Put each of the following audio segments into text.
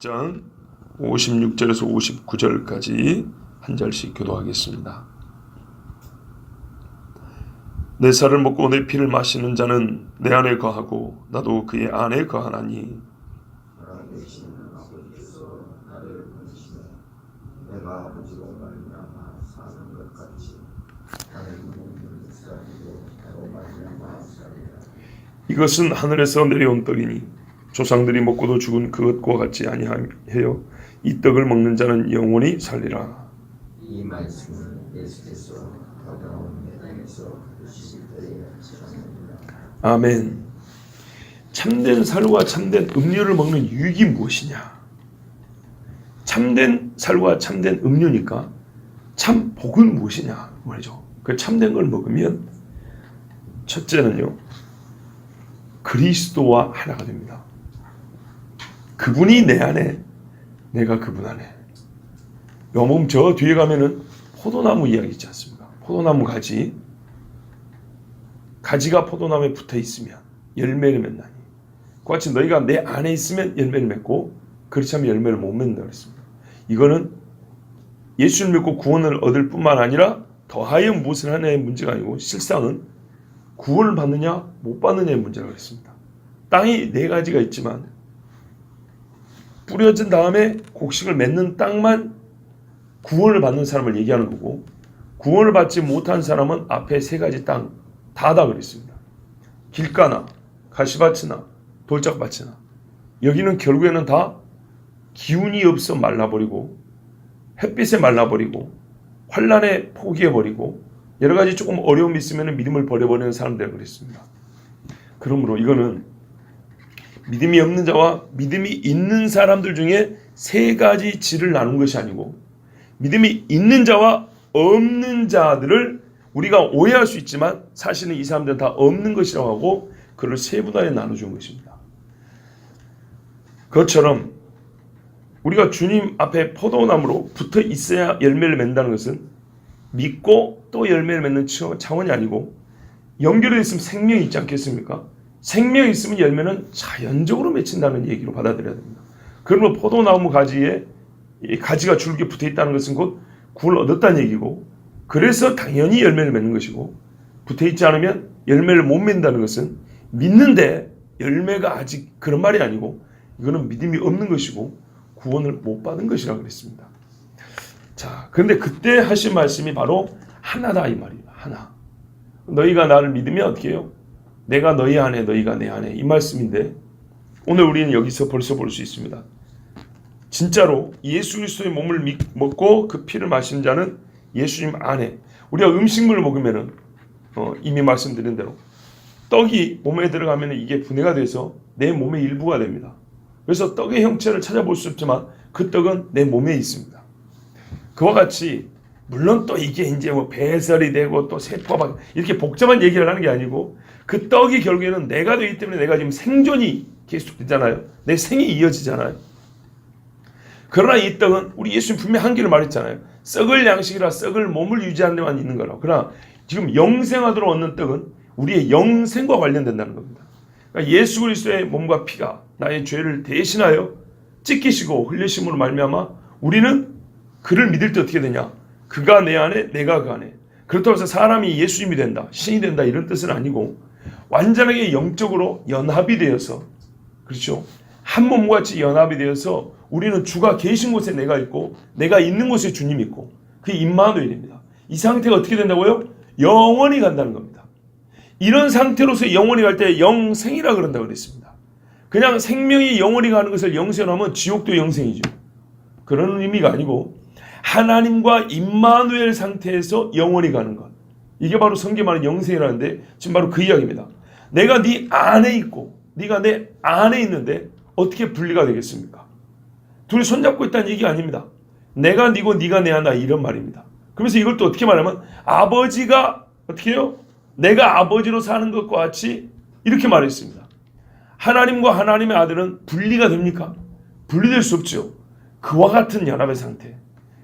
10장 56절에서 59절까지 한 절씩 교도하겠습니다. 내 살을 먹고 내 피를 마시는 자는 내 안에 거하고 나도 그의 안에 거하나니 내가 아버지로 말미암아 사는 것 같이 나는 먹는 쌀이고 나로 말미암아 살리라. 이것은 하늘에서 내려온 떡이니 조상들이 먹고도 죽은 그것과 같지 아니하여 이 떡을 먹는 자는 영원히 살리라. 이 말씀은 예수께서 가까운 내 땅에서 주실 때에 하셨느니라. 아멘. 참된 살과 참된 음료를 먹는 유익이 무엇이냐? 참된 살과 참된 음료니까 참 복은 무엇이냐 말이죠. 그 참된 걸 먹으면 첫째는요, 그리스도와 하나가 됩니다. 그분이 내 안에, 내가 그분 안에. 요몸 저 뒤에 가면은 포도나무 이야기 있지 않습니까? 포도나무 가지가 포도나무에 붙어 있으면 열매를 맺나니 그 같이 너희가 내 안에 있으면 열매를 맺고 그렇지 않으면 열매를 못 맺는다고 했습니다. 이거는 예수를 믿고 구원을 얻을 뿐만 아니라 더하여 무엇을 하느냐의 문제가 아니고 실상은 구원을 받느냐 못 받느냐의 문제라고 했습니다. 땅이 네 가지가 있지만 뿌려진 다음에 곡식을 맺는 땅만 구원을 받는 사람을 얘기하는 거고, 구원을 받지 못한 사람은 앞에 세 가지 땅 다다 그랬습니다. 길가나 가시밭이나 돌짝밭이나 여기는 결국에는 다 기운이 없어 말라버리고 햇빛에 말라버리고 환란에 포기해버리고 여러 가지 조금 어려움이 있으면 믿음을 버려버리는 사람들 그랬습니다. 그러므로 이거는 믿음이 없는 자와 믿음이 있는 사람들 중에 세 가지 질을 나눈 것이 아니고 믿음이 있는 자와 없는 자들을 우리가 오해할 수 있지만 사실은 이 사람들은 다 없는 것이라고 하고 그를 세 분할에 나눠준 것입니다. 그것처럼 우리가 주님 앞에 포도나무로 붙어 있어야 열매를 맺는다는 것은 믿고 또 열매를 맺는 차원이 아니고 연결되어 있으면 생명이 있지 않겠습니까? 생명이 있으면 열매는 자연적으로 맺힌다는 얘기로 받아들여야 됩니다. 그러므로 포도나무 가지에 가지가 줄기에 붙어 있다는 것은 곧 구원을 얻었다는 얘기고, 그래서 당연히 열매를 맺는 것이고, 붙어 있지 않으면 열매를 못 맺는다는 것은 믿는데 열매가 아직 그런 말이 아니고 이거는 믿음이 없는 것이고 구원을 못 받은 것이라고 그랬습니다. 자, 그런데 그때 하신 말씀이 바로 하나다 이 말이에요. 하나. 너희가 나를 믿으면 어떻게 해요? 내가 너희 안에 너희가 내 안에, 이 말씀인데 오늘 우리는 여기서 벌써 볼 수 있습니다. 진짜로 예수 그리스도의 몸을 먹고 그 피를 마신 자는 예수님 안에, 우리가 음식물을 먹으면은 이미 말씀드린 대로 떡이 몸에 들어가면 이게 분해가 돼서 내 몸의 일부가 됩니다. 그래서 떡의 형체를 찾아볼 수 없지만 그 떡은 내 몸에 있습니다. 그와 같이 물론 또 이게 이제 뭐 배설이 되고 또 세포가 이렇게 복잡한 얘기를 하는 게 아니고 그 떡이 결국에는 내가 되기 때문에 내가 지금 생존이 계속되잖아요. 내 생이 이어지잖아요. 그러나 이 떡은 우리 예수님 분명히 한기를 말했잖아요. 썩을 양식이라 썩을 몸을 유지하는 데만 있는 거라고. 그러나 지금 영생하도록 얻는 떡은 우리의 영생과 관련된다는 겁니다. 그러니까 예수 그리스도의 몸과 피가 나의 죄를 대신하여 찢기시고 흘리심으로 말미암아 우리는 그를 믿을 때 어떻게 되냐? 그가 내 안에 내가 그 안에. 그렇다고 해서 사람이 예수님이 된다, 신이 된다 이런 뜻은 아니고 완전하게 영적으로 연합이 되어서, 그렇죠? 한 몸같이 연합이 되어서 우리는 주가 계신 곳에 내가 있고 내가 있는 곳에 주님이 있고 그게 임마누엘입니다. 이 상태가 어떻게 된다고요? 영원히 간다는 겁니다. 이런 상태로서 영원히 갈 때 영생이라 그런다고 그랬습니다. 그냥 생명이 영원히 가는 것을 영생으로 하면 지옥도 영생이죠. 그런 의미가 아니고 하나님과 임마누엘 상태에서 영원히 가는 것, 이게 바로 성경에 말하는 영생이라는데 지금 바로 그 이야기입니다. 내가 네 안에 있고 네가 내 안에 있는데 어떻게 분리가 되겠습니까? 둘이 손잡고 있다는 얘기가 아닙니다. 내가 네고 네가 내 안에, 이런 말입니다. 그러면서 이걸 또 어떻게 말하면 아버지가 어떻게 해요? 내가 아버지로 사는 것과 같이 이렇게 말했습니다. 하나님과 하나님의 아들은 분리가 됩니까? 분리될 수 없죠. 그와 같은 연합의 상태,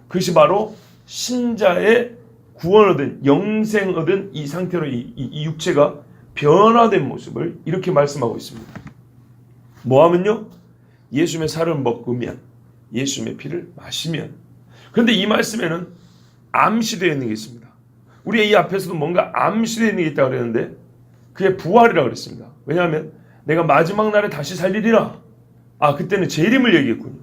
그것이 바로 신자의 구원 얻은, 영생 얻은 이 상태로 이 육체가 변화된 모습을 이렇게 말씀하고 있습니다. 뭐하면요? 예수님의 살을 먹으면, 예수님의 피를 마시면. 그런데 이 말씀에는 암시되어 있는 게 있습니다. 우리가 이 앞에서도 뭔가 암시되어 있는 게 있다고 그랬는데 그게 부활이라고 그랬습니다. 왜냐하면 내가 마지막 날에 다시 살리리라. 그때는 재림을 얘기했군요.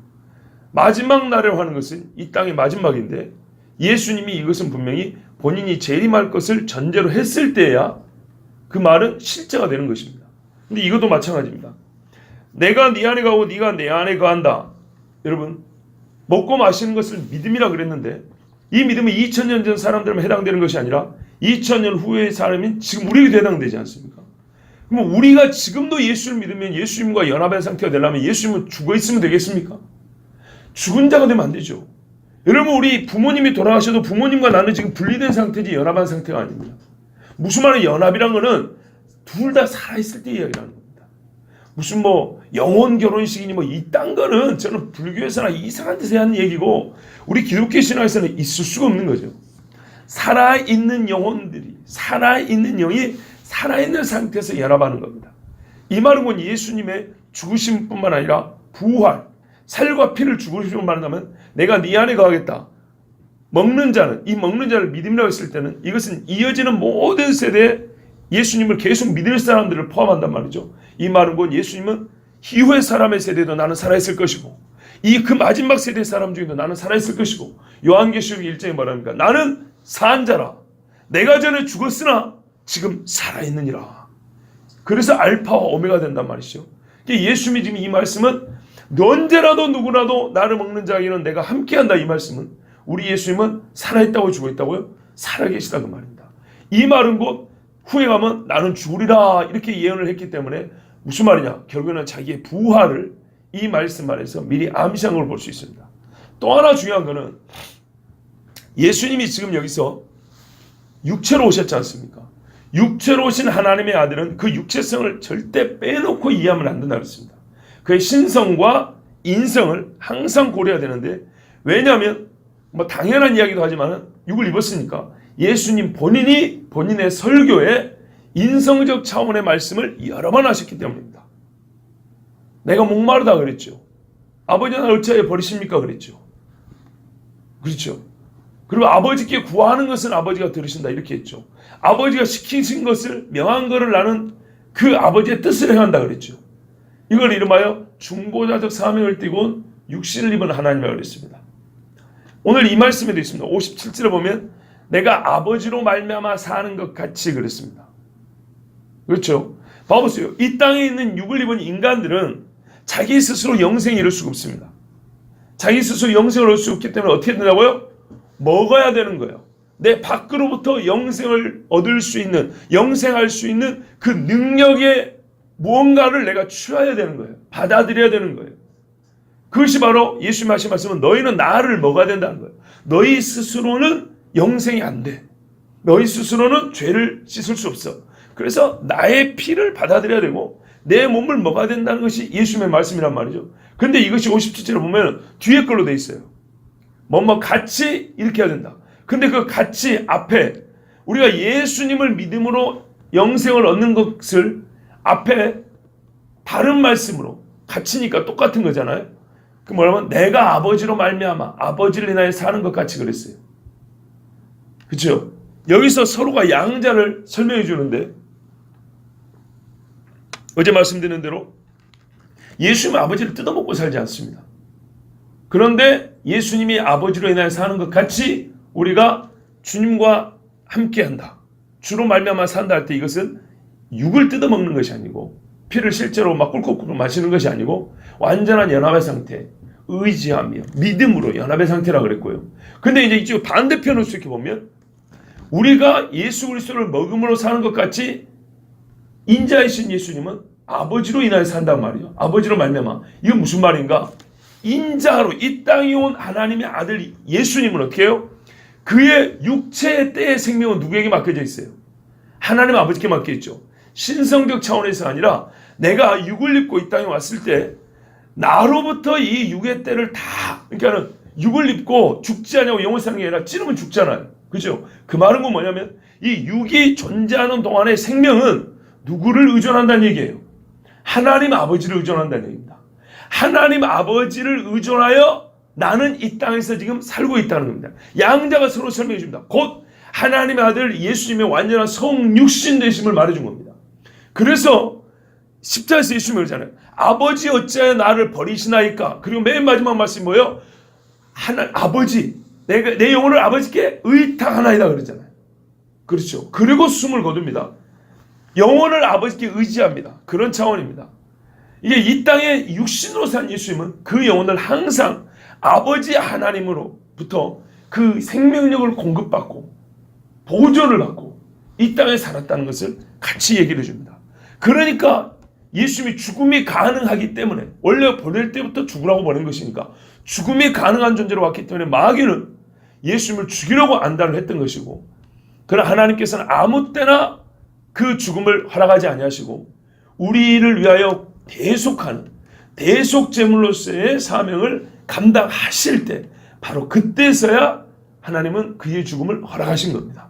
마지막 날이라고 하는 것은 이 땅의 마지막인데 예수님이 이것은 분명히 본인이 재림할 것을 전제로 했을 때야 그 말은 실제가 되는 것입니다. 근데 이것도 마찬가지입니다. 내가 네 안에 가고 네가 내 안에 거한다. 여러분, 먹고 마시는 것을 믿음이라 그랬는데 이 믿음은 2000년 전 사람들만 해당되는 것이 아니라 2000년 후의 사람인 지금 우리에게도 해당되지 않습니까? 그럼 우리가 지금도 예수를 믿으면 예수님과 연합한 상태가 되려면 예수님은 죽어 있으면 되겠습니까? 죽은 자가 되면 안 되죠. 여러분, 우리 부모님이 돌아가셔도 부모님과 나는 지금 분리된 상태지 연합한 상태가 아닙니다. 무슨 말이에요? 연합이란 거는 둘 다 살아있을 때 이야기라는 겁니다. 무슨 영혼 결혼식이니 이딴 거는 저는 불교에서나 이상한 데서 하는 얘기고 우리 기독교 신화에서는 있을 수가 없는 거죠. 살아있는 영혼들이, 살아있는 영이 살아있는 상태에서 연합하는 겁니다. 이 말은 곧 예수님의 죽으심뿐만 아니라 부활, 살과 피를 죽으시고 말한다면 내가 네 안에 거하겠다. 먹는 자는, 이 먹는 자를 믿음이라고 했을 때는 이것은 이어지는 모든 세대에 예수님을 계속 믿을 사람들을 포함한단 말이죠. 이 말은 곧 예수님은 이후의 사람의 세대도 나는 살아있을 것이고 그 마지막 세대 사람 중에도 나는 살아있을 것이고 요한계시록 1장에 말합니까? 나는 산 자라. 내가 전에 죽었으나 지금 살아있느니라. 그래서 알파와 오메가 된단 말이죠. 예수님이 지금 이 말씀은 언제라도 누구라도 나를 먹는 자에게는 내가 함께한다. 이 말씀은 우리 예수님은 살아있다고 죽어있다고요? 살아계시다 그 말입니다. 이 말은 곧 후에 가면 나는 죽으리라 이렇게 예언을 했기 때문에 무슨 말이냐? 결국에는 자기의 부활을 이 말씀 안에서 미리 암시한 걸 볼 수 있습니다. 또 하나 중요한 거는 예수님이 지금 여기서 육체로 오셨지 않습니까? 육체로 오신 하나님의 아들은 그 육체성을 절대 빼놓고 이해하면 안 된다 그랬습니다. 그의 신성과 인성을 항상 고려해야 되는데 왜냐하면 당연한 이야기도 하지만 육을 입었으니까 예수님 본인이 본인의 설교에 인성적 차원의 말씀을 여러 번 하셨기 때문입니다. 내가 목마르다 그랬죠. 아버지 나를 어찌하여 버리십니까 그랬죠. 그렇죠. 그리고 아버지께 구하는 것은 아버지가 들으신다 이렇게 했죠. 아버지가 시키신 것을 명한 것을 나는 그 아버지의 뜻을 행한다 그랬죠. 이걸 이름하여 중보자적 사명을 띠고 온 육신을 입은 하나님이라고 그랬습니다. 오늘 이 말씀에도 있습니다. 57절에 보면 내가 아버지로 말미암아 사는 것 같이 그랬습니다. 그렇죠. 봐보세요. 이 땅에 있는 육을 입은 인간들은 자기 스스로 영생에 이룰 수가 없습니다. 자기 스스로 영생을 얻을 수 없기 때문에 어떻게 된다고요? 먹어야 되는 거예요. 내 밖으로부터 영생을 얻을 수 있는, 영생할 수 있는 그 능력의 무언가를 내가 취해야 되는 거예요. 받아들여야 되는 거예요. 그것이 바로 예수님 하신 말씀은 너희는 나를 먹어야 된다는 거예요. 너희 스스로는 영생이 안 돼. 너희 스스로는 죄를 씻을 수 없어. 그래서 나의 피를 받아들여야 되고 내 몸을 먹어야 된다는 것이 예수님의 말씀이란 말이죠. 근데 이것이 57절에 보면 뒤에 걸로 돼 있어요. 같이 이렇게 해야 된다. 근데 그 같이 앞에 우리가 예수님을 믿음으로 영생을 얻는 것을 앞에 다른 말씀으로 같이니까 똑같은 거잖아요. 그 뭐냐면 내가 아버지로 말미암아 아버지를 인하여 사는 것 같이 그랬어요. 그렇죠? 여기서 서로가 양자를 설명해 주는데 어제 말씀드린 대로 예수님은 아버지를 뜯어먹고 살지 않습니다. 그런데 예수님이 아버지로 인하여 사는 것 같이 우리가 주님과 함께한다. 주로 말미암아 산다 할 때 이것은 육을 뜯어먹는 것이 아니고 피를 실제로 막 꿀꺽꿀꺽 마시는 것이 아니고 완전한 연합의 상태, 의지하며 믿음으로 연합의 상태라고 그랬고요. 근데 이제 이쪽 반대편을 이렇게 보면 우리가 예수 그리스도를 먹음으로 사는 것 같이 인자이신 예수님은 아버지로 인하여 산단 말이에요. 아버지로 말미암아. 이건 무슨 말인가? 인자로 이 땅에 온 하나님의 아들 예수님은 어떻게 해요? 그의 육체의 때의 생명은 누구에게 맡겨져 있어요? 하나님 아버지께 맡겨 있죠. 신성적 차원에서 아니라 내가 육을 입고 이 땅에 왔을 때 나로부터 이 육의 때를 다 그러니까는 육을 입고 죽지 않냐고 영을 사는 게 아니라 찌르면 죽잖아요. 그죠? 그 말은 뭐냐면 이 육이 존재하는 동안의 생명은 누구를 의존한다는 얘기예요? 하나님 아버지를 의존한다는 얘기입니다. 하나님 아버지를 의존하여 나는 이 땅에서 지금 살고 있다는 겁니다. 양자가 서로 설명해 줍니다. 곧 하나님의 아들 예수님의 완전한 성육신 되심을 말해준 겁니다. 그래서 십자가에서 예수님이 그러잖아요. 아버지 어찌하여 나를 버리시나이까. 그리고 맨 마지막 말씀이 뭐예요? 아버지 내 영혼을 아버지께 의탁하나이다 그러잖아요. 그렇죠. 그리고 숨을 거둡니다. 영혼을 아버지께 의지합니다. 그런 차원입니다. 이게 이 땅에 육신으로 산 예수님은 그 영혼을 항상 아버지 하나님으로부터 그 생명력을 공급받고 보존을 받고 이 땅에 살았다는 것을 같이 얘기를 해줍니다. 그러니까 예수님이 죽음이 가능하기 때문에, 원래 보낼 때부터 죽으라고 보낸 것이니까 죽음이 가능한 존재로 왔기 때문에 마귀는 예수님을 죽이려고 안달을 했던 것이고, 그러나 하나님께서는 아무 때나 그 죽음을 허락하지 아니하시고 우리를 위하여 대속하는 대속제물로서의 사명을 감당하실 때, 바로 그때서야 하나님은 그의 죽음을 허락하신 겁니다.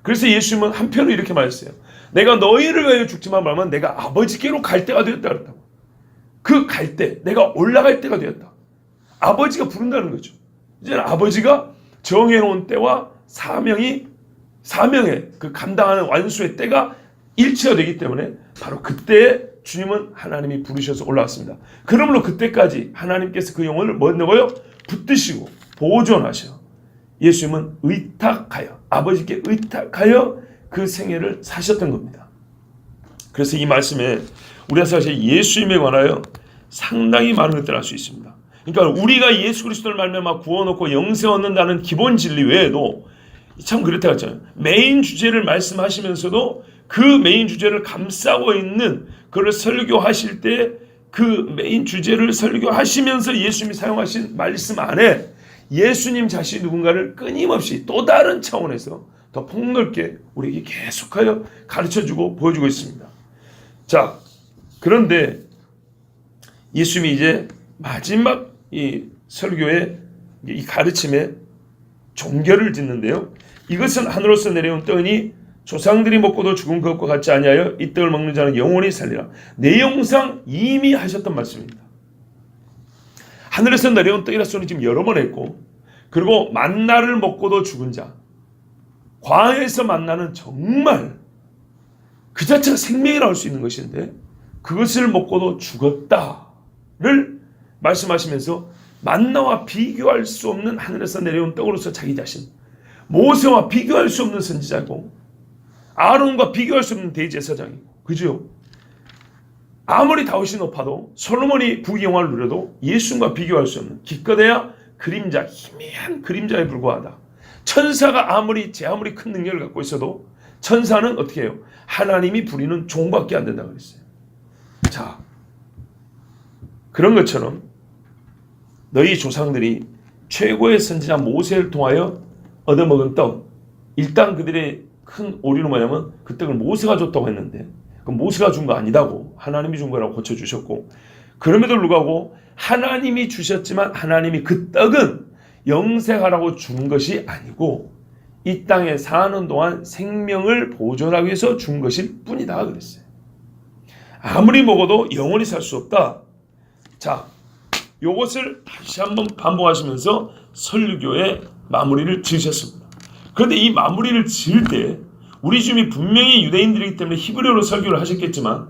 그래서 예수님은 한편으로 이렇게 말했어요. 내가 너희를 위하여 죽지만 말면 내가 아버지께로 갈 때가 되었다 그랬다고. 그 갈 때, 내가 올라갈 때가 되었다. 아버지가 부른다는 거죠. 이제는 아버지가 정해놓은 때와 사명의 그 감당하는 완수의 때가 일치가 되기 때문에 바로 그때에 주님은 하나님이 부르셔서 올라왔습니다. 그러므로 그때까지 하나님께서 그 영혼을 뭐냐고요? 붙드시고 보존하셔. 예수님은 의탁하여, 아버지께 의탁하여 그 생애를 사셨던 겁니다. 그래서 이 말씀에 우리가 사실 예수님에 관하여 상당히 많은 것들을 알 수 있습니다. 그러니까 우리가 예수 그리스도를 말미암아 구원 얻고 영생 얻는다는 기본 진리 외에도 참 그렇다고 했잖아요. 메인 주제를 말씀하시면서도 그 메인 주제를 감싸고 있는 그걸 설교하실 때 그 메인 주제를 설교하시면서 예수님이 사용하신 말씀 안에 예수님 자신이 누군가를 끊임없이 또 다른 차원에서 더 폭넓게 우리에게 계속하여 가르쳐주고 보여주고 있습니다. 자, 그런데 예수님이 이제 마지막 이 설교의 이 가르침에 종결을 짓는데요. 이것은 하늘로서 내려온 떡이니 조상들이 먹고도 죽은 것과 같지 아니하여 이 떡을 먹는 자는 영원히 살리라. 내용상 이미 하셨던 말씀입니다. 하늘에서 내려온 떡이라 소리 지금 여러 번 했고, 그리고 만나를 먹고도 죽은 자, 광야에서 만나는 정말 그 자체가 생명이라고 할 수 있는 것인데 그것을 먹고도 죽었다를 말씀하시면서 만나와 비교할 수 없는 하늘에서 내려온 떡으로서 자기 자신, 모세와 비교할 수 없는 선지자고 아론과 비교할 수 없는 대제사장이고, 그죠? 아무리 다윗이 높아도 솔로몬이 부귀영화를 누려도 예수님과 비교할 수 없는, 기껏해야 그림자, 희미한 그림자에 불과하다. 천사가 아무리 큰 능력을 갖고 있어도 천사는 어떻게 해요? 하나님이 부리는 종밖에 안 된다고 그랬어요. 자, 그런 것처럼 너희 조상들이 최고의 선지자 모세를 통하여 얻어먹은 떡, 일단 그들의 큰 오류는 뭐냐면 그 떡을 모세가 줬다고 했는데 그 모세가 준 거 아니다고 하나님이 준 거라고 고쳐주셨고, 그럼에도 불구하고 하나님이 주셨지만 하나님이 그 떡은 영생하라고 준 것이 아니고 이 땅에 사는 동안 생명을 보존하기 위해서 준 것일 뿐이다 그랬어요. 아무리 먹어도 영원히 살 수 없다. 자, 이것을 다시 한번 반복하시면서 설교의 마무리를 지으셨습니다. 그런데 이 마무리를 지을 때 우리 주님이 분명히 유대인들이기 때문에 히브리어로 설교를 하셨겠지만,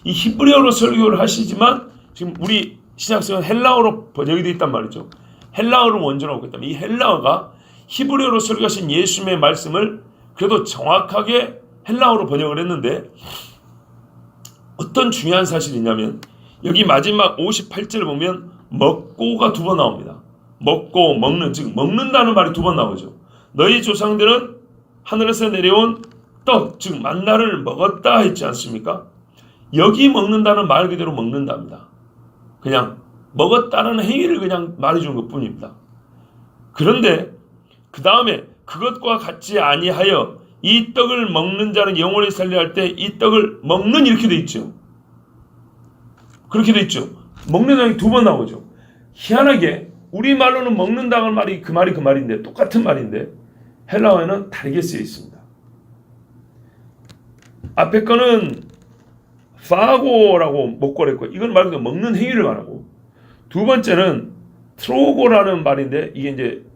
이 히브리어로 설교를 하시지만 지금 우리 신약성은 헬라어로 번역이 되어 있단 말이죠. 헬라어를 원전으로 하고 있다면 이 헬라어가 히브리어로 설교하신 예수님의 말씀을 그래도 정확하게 헬라어로 번역을 했는데, 어떤 중요한 사실이 있냐면 여기 마지막 58절을 보면 먹고가 두 번 나옵니다. 먹고, 먹는, 즉 먹는다는 말이 두 번 나오죠. 너희 조상들은 하늘에서 내려온 떡, 즉 만나를 먹었다 했지 않습니까? 여기 먹는다는 말 그대로 먹는답니다. 그냥 먹었다는 행위를 그냥 말해주는 것뿐입니다. 그런데 그 다음에 그것과 같지 아니하여 이 떡을 먹는 자는 영원히 살리라 할 때 이 떡을 먹는 이렇게 돼 있죠. 그렇게 돼 있죠. 먹는다는 게 두 번 나오죠. 희한하게 우리말로는 먹는다는 말이 그 말인데 똑같은 말인데 헬라어에는 다르게 쓰여 있습니다. 앞에 거는 파고라고 먹고랬고, 이건 말 그대로 먹는 행위를 말하고, 두 번째는 트로고라는 말인데 이게 이제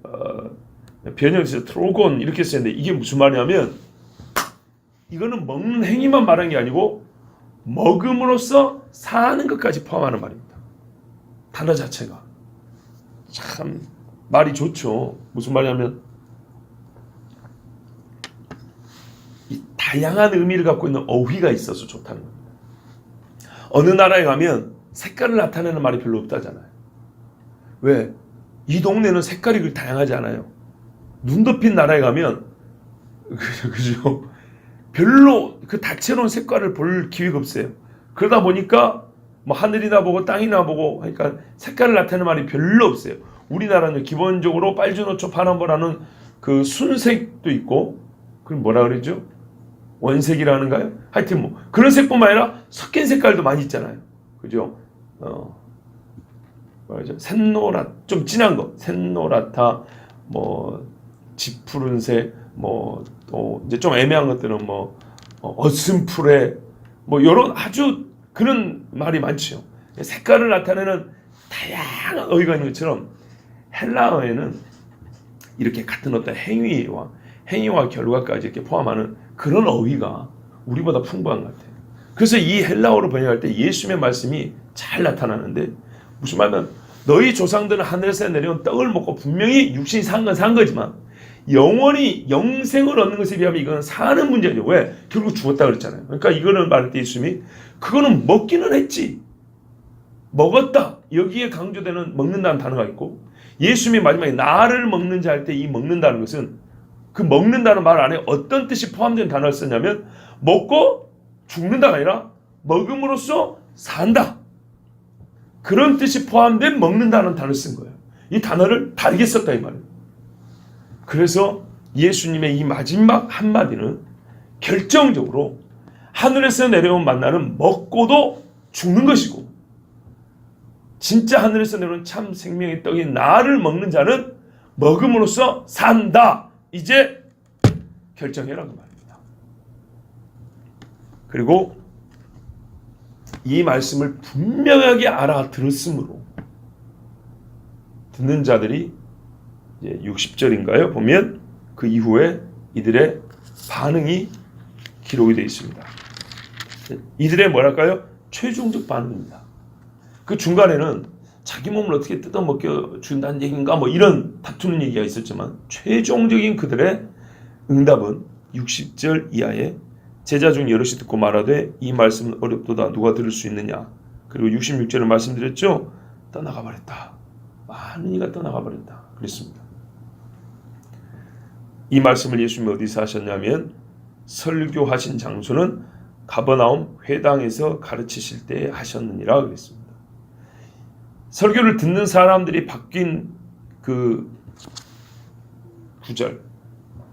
변형해서 트로곤 이렇게 쓰는데 이게 무슨 말이냐면 이거는 먹는 행위만 말하는 게 아니고 먹음으로써 사는 것까지 포함하는 말입니다. 단어 자체가 참 말이 좋죠. 무슨 말이냐면 이 다양한 의미를 갖고 있는 어휘가 있어서 좋다는 겁니다. 어느 나라에 가면 색깔을 나타내는 말이 별로 없다잖아요. 왜? 이 동네는 색깔이 그렇게 다양하지 않아요. 눈 덮인 나라에 가면 그죠? 별로 그 다채로운 색깔을 볼 기회가 없어요. 그러다 보니까 뭐 하늘이나 보고 땅이나 보고 하니까 색깔을 나타내는 말이 별로 없어요. 우리나라는 기본적으로 빨주노초 파란보라는 그 순색도 있고 그럼 뭐라 그러죠? 원색이라는가요? 하여튼 뭐 그런 색뿐만 아니라 섞인 색깔도 많이 있잖아요. 그죠? 뭐라죠? 샛노랗 좀 진한 거, 샛노랗다, 뭐 짙푸른색, 뭐 또 이제 좀 애매한 것들은 뭐 어슴푸레, 뭐 이런 아주 그런 말이 많죠. 색깔을 나타내는 다양한 어휘가 있는 것처럼 헬라어에는 이렇게 같은 어떤 행위와 결과까지 이렇게 포함하는 그런 어휘가 우리보다 풍부한 것 같아요. 그래서 이 헬라어로 번역할 때 예수님의 말씀이 잘 나타나는데 무슨 말이냐면 너희 조상들은 하늘에서 내려온 떡을 먹고 분명히 육신이 산 건 산 거지만 영원히 영생을 얻는 것에 비하면 이건 사는 문제죠. 왜? 결국 죽었다 그랬잖아요. 그러니까 이거는 말할 때 예수님이 그거는 먹기는 했지. 먹었다. 여기에 강조되는 먹는다는 단어가 있고 예수님이 마지막에 나를 먹는 자 할 때 이 먹는다는 것은 그 먹는다는 말 안에 어떤 뜻이 포함된 단어를 썼냐면 먹고 죽는다가 아니라 먹음으로써 산다. 그런 뜻이 포함된 먹는다는 단어를 쓴 거예요. 이 단어를 다르게 썼다 이 말이에요. 그래서 예수님의 이 마지막 한마디는 결정적으로 하늘에서 내려온 만나는 먹고도 죽는 것이고 진짜 하늘에서 내려온 참 생명의 떡인 나를 먹는 자는 먹음으로써 산다. 이제 결정해라고 말입니다. 그리고 이 말씀을 분명하게 알아들었으므로 듣는 자들이 이제 60절인가요? 보면 그 이후에 이들의 반응이 기록이 되어 있습니다. 이들의 뭐랄까요? 최종적 반응입니다. 그 중간에는 자기 몸을 어떻게 뜯어먹여 준다는 얘기인가 뭐 이런 다투는 얘기가 있었지만 최종적인 그들의 응답은 60절 이하에 제자 중 여럿이 듣고 말하되 이 말씀은 어렵도다 누가 들을 수 있느냐. 그리고 66절을 말씀드렸죠. 떠나가 버렸다. 많은 이가 떠나가 버렸다. 그랬습니다. 이 말씀을 예수님이 어디서 하셨냐면 설교하신 장소는 가버나움 회당에서 가르치실 때 하셨느니라 그랬습니다. 설교를 듣는 사람들이 바뀐 그 구절,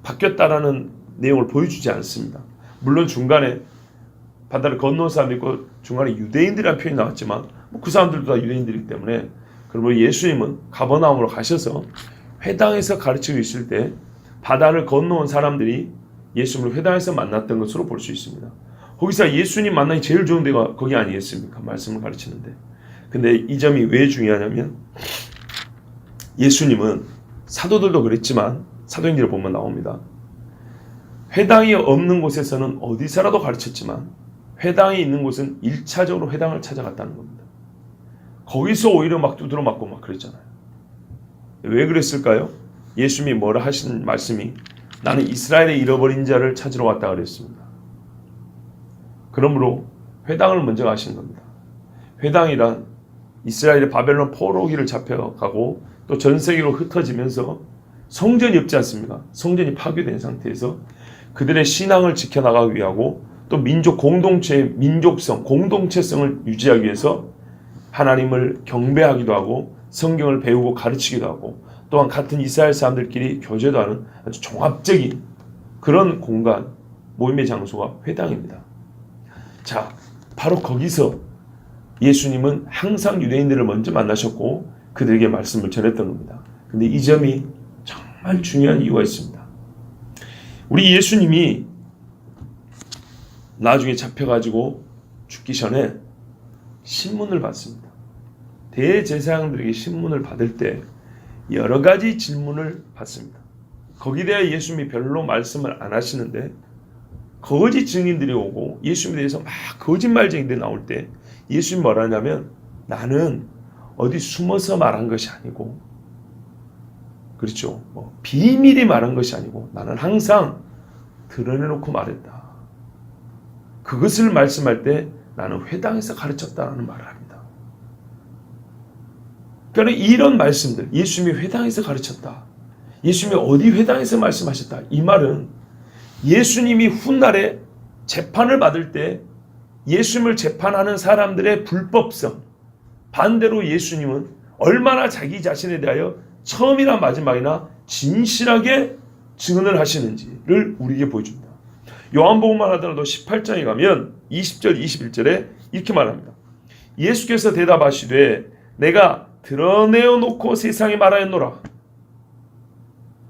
바뀌었다라는 내용을 보여주지 않습니다. 물론 중간에 바다를 건너온 사람이 있고 중간에 유대인들이라는 표현이 나왔지만 그 사람들도 다 유대인들이기 때문에 그러면 예수님은 가버나움으로 가셔서 회당에서 가르치고 있을 때 바다를 건너온 사람들이 예수님을 회당에서 만났던 것으로 볼 수 있습니다. 거기서 예수님 만나기 제일 좋은 데가 거기 아니겠습니까? 말씀을 가르치는데. 근데 이 점이 왜 중요하냐면 예수님은 사도들도 그랬지만 사도행전을 보면 나옵니다. 회당이 없는 곳에서는 어디서라도 가르쳤지만 회당이 있는 곳은 1차적으로 회당을 찾아갔다는 겁니다. 거기서 오히려 막 두드러 맞고 막 그랬잖아요. 왜 그랬을까요? 예수님이 뭐라 하신 말씀이 나는 이스라엘의 잃어버린 자를 찾으러 왔다 그랬습니다. 그러므로 회당을 먼저 가신 겁니다. 회당이란 이스라엘의 바벨론 포로기를 잡혀가고 또 전 세계로 흩어지면서 성전이 없지 않습니까? 성전이 파괴된 상태에서 그들의 신앙을 지켜나가기 위하고 또 민족 공동체의 민족성, 공동체성을 유지하기 위해서 하나님을 경배하기도 하고 성경을 배우고 가르치기도 하고 또한 같은 이스라엘 사람들끼리 교제도 하는 아주 종합적인 그런 공간, 모임의 장소가 회당입니다. 자, 바로 거기서 예수님은 항상 유대인들을 먼저 만나셨고 그들에게 말씀을 전했던 겁니다. 근데 이 점이 정말 중요한 이유가 있습니다. 우리 예수님이 나중에 잡혀가지고 죽기 전에 신문을 받습니다. 대제사장들에게 신문을 받을 때 여러 가지 질문을 받습니다. 거기에 대해 예수님이 별로 말씀을 안 하시는데 거짓 증인들이 오고 예수님에 대해서 막 거짓말쟁이들이 나올 때 예수님이 뭐라 하냐면 나는 어디 숨어서 말한 것이 아니고 그렇죠. 비밀이 말한 것이 아니고 나는 항상 드러내놓고 말했다. 그것을 말씀할 때 나는 회당에서 가르쳤다라는 말을 합니다. 그러니까 이런 말씀들 예수님이 회당에서 가르쳤다. 예수님이 어디 회당에서 말씀하셨다. 이 말은 예수님이 훗날에 재판을 받을 때 예수님을 재판하는 사람들의 불법성 반대로 예수님은 얼마나 자기 자신에 대하여 처음이나 마지막이나 진실하게 증언을 하시는지를 우리에게 보여줍니다. 요한복음만 하더라도 18장에 가면 20절 21절에 이렇게 말합니다. 예수께서 대답하시되 내가 드러내어 놓고 세상에 말하였노라.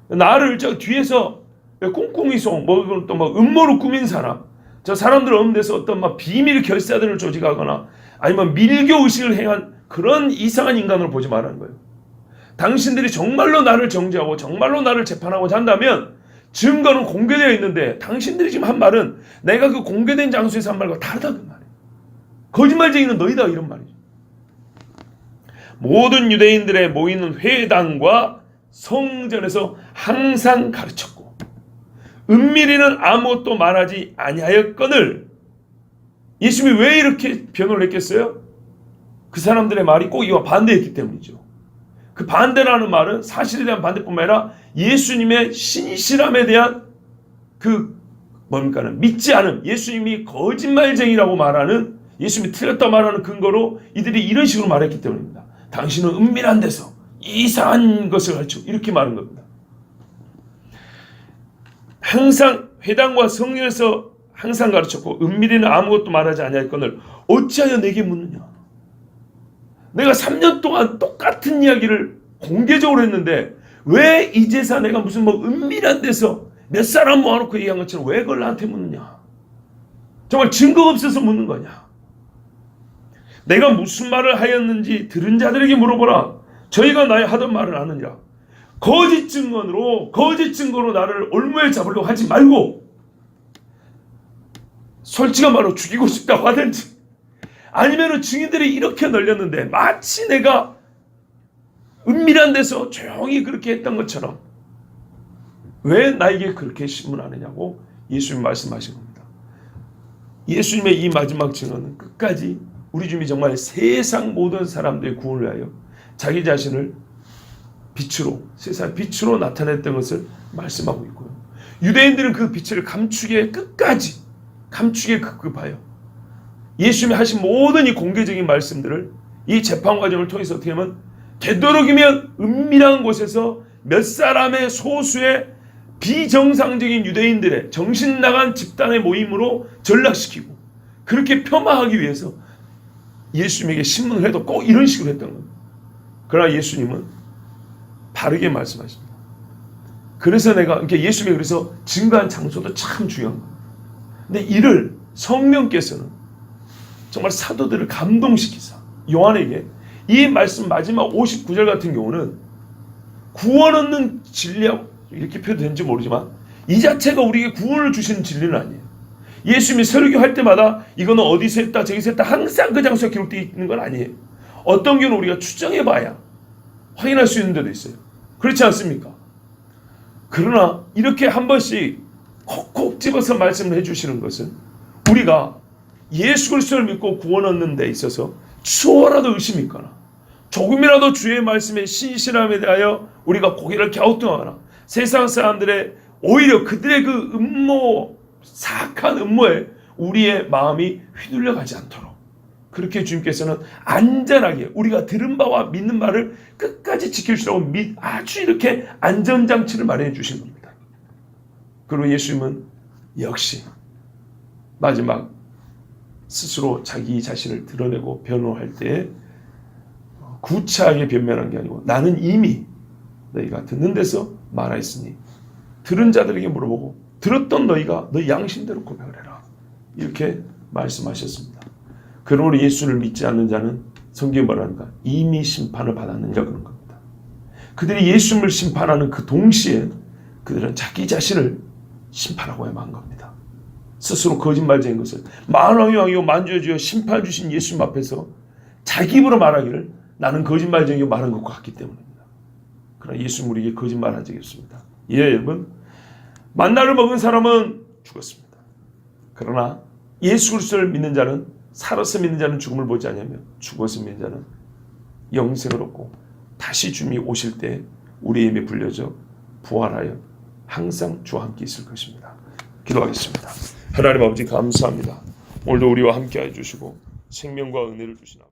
나를 저 뒤에서 꿍꿍이 송 또 음모로 꾸민 사람 저 사람들 없는 데서 어떤 비밀 결사들을 조직하거나 아니면 밀교 의식을 행한 그런 이상한 인간으로 보지 말라는 거예요. 당신들이 정말로 나를 정죄하고 정말로 나를 재판하고자 한다면 증거는 공개되어 있는데 당신들이 지금 한 말은 내가 그 공개된 장소에서 한 말과 다르다 그 말이에요. 거짓말쟁이는 너희다 이런 말이죠. 모든 유대인들의 모이는 회당과 성전에서 항상 가르쳤고 은밀히는 아무것도 말하지 아니하였거늘. 예수님이 왜 이렇게 변호를 했겠어요? 그 사람들의 말이 꼭 이와 반대했기 때문이죠. 그 반대라는 말은 사실에 대한 반대뿐만 아니라 예수님의 신실함에 대한 믿지 않음, 예수님이 거짓말쟁이라고 말하는, 예수님이 틀렸다 말하는 근거로 이들이 이런 식으로 말했기 때문입니다. 당신은 은밀한 데서 이상한 것을 가르치고 이렇게 말한 겁니다. 항상 회당과 성전에서 항상 가르쳤고 은밀히는 아무것도 말하지 아니하였거늘 어찌하여 내게 묻느냐. 내가 3년 동안 똑같은 이야기를 공개적으로 했는데 왜 이제서 내가 무슨 은밀한 데서 몇 사람 모아놓고 얘기한 것처럼 왜 그걸 나한테 묻느냐. 정말 증거가 없어서 묻는 거냐. 내가 무슨 말을 하였는지 들은 자들에게 물어보라. 저희가 나의 하던 말을 아느니라. 거짓 증거로 나를 올무에 잡으려고 하지 말고 솔직한 말로 죽이고 싶다고 하든지 아니면은 증인들이 이렇게 널렸는데 마치 내가 은밀한 데서 조용히 그렇게 했던 것처럼 왜 나에게 그렇게 신문하느냐고 예수님 말씀하신 겁니다. 예수님의 이 마지막 증언은 끝까지 우리 주님이 정말 세상 모든 사람들의 구원을 위하여 자기 자신을 세상 빛으로 나타냈던 것을 말씀하고 있고요. 유대인들은 그 빛을 끝까지 감추기에 급급하여 예수님이 하신 모든 이 공개적인 말씀들을 이 재판 과정을 통해서 어떻게 하면 되도록이면 은밀한 곳에서 몇 사람의 소수의 비정상적인 유대인들의 정신 나간 집단의 모임으로 전락시키고 그렇게 폄하하기 위해서 예수님에게 신문을 해도 꼭 이런 식으로 했던 겁니다. 그러나 예수님은 바르게 말씀하십니다. 그래서 예수님이 그래서 증거한 장소도 참 중요한 겁니다. 근데 이를 성령께서는 정말 사도들을 감동시키사 요한에게 이 말씀 마지막 59절 같은 경우는 구원 얻는 진리하고 이렇게 표현되는지 모르지만 이 자체가 우리에게 구원을 주시는 진리는 아니에요. 예수님이 설교할 때마다 이거는 어디서 했다 저기서 했다 항상 그 장소에 기록되어 있는 건 아니에요. 어떤 경우는 우리가 추정해봐야 확인할 수 있는 데도 있어요. 그렇지 않습니까? 그러나 이렇게 한 번씩 콕콕 집어서 말씀을 해주시는 것은 우리가 예수 그리스도를 믿고 구원 얻는 데 있어서 추호라도 의심이 있거나 조금이라도 주의 말씀의 신실함에 대하여 우리가 고개를 갸우뚱하거나 세상 사람들의 오히려 그들의 그 사악한 음모에 우리의 마음이 휘둘려가지 않도록 그렇게 주님께서는 안전하게 우리가 들은 바와 믿는 바를 끝까지 지켜주시라고 아주 이렇게 안전장치를 마련해 주신 겁니다. 그리고 예수님은 역시 마지막 스스로 자기 자신을 드러내고 변호할 때 구차하게 변명한 게 아니고 나는 이미 너희가 듣는 데서 말하였으니 들은 자들에게 물어보고 들었던 너희가 너희 양심대로 고백을 해라. 이렇게 말씀하셨습니다. 그러므로 예수를 믿지 않는 자는 성경이 뭐라는가? 이미 심판을 받았느냐 그런 겁니다. 그들이 예수님을 심판하는 그 동시에 그들은 자기 자신을 심판하고 만 겁니다. 스스로 거짓말쟁인 것을 만왕의 왕이요 만주의 주여 심판 주신 예수님 앞에서 자기 입으로 말하기를 나는 거짓말쟁이요 말한 것과 같기 때문입니다. 그러나 예수님 우리에게 거짓말한 적이 없습니다. 예, 여러분, 만나를 먹은 사람은 죽었습니다. 그러나 예수 그리스도를 믿는 자는, 살아서 믿는 자는 죽음을 보지 아니하며 죽어서 믿는 자는 영생을 얻고 다시 주님이 오실 때 우리의 힘에 불려져 부활하여 항상 주와 함께 있을 것입니다. 기도하겠습니다. 하나님 아버지 감사합니다. 오늘도 우리와 함께 해주시고 생명과 은혜를 주시나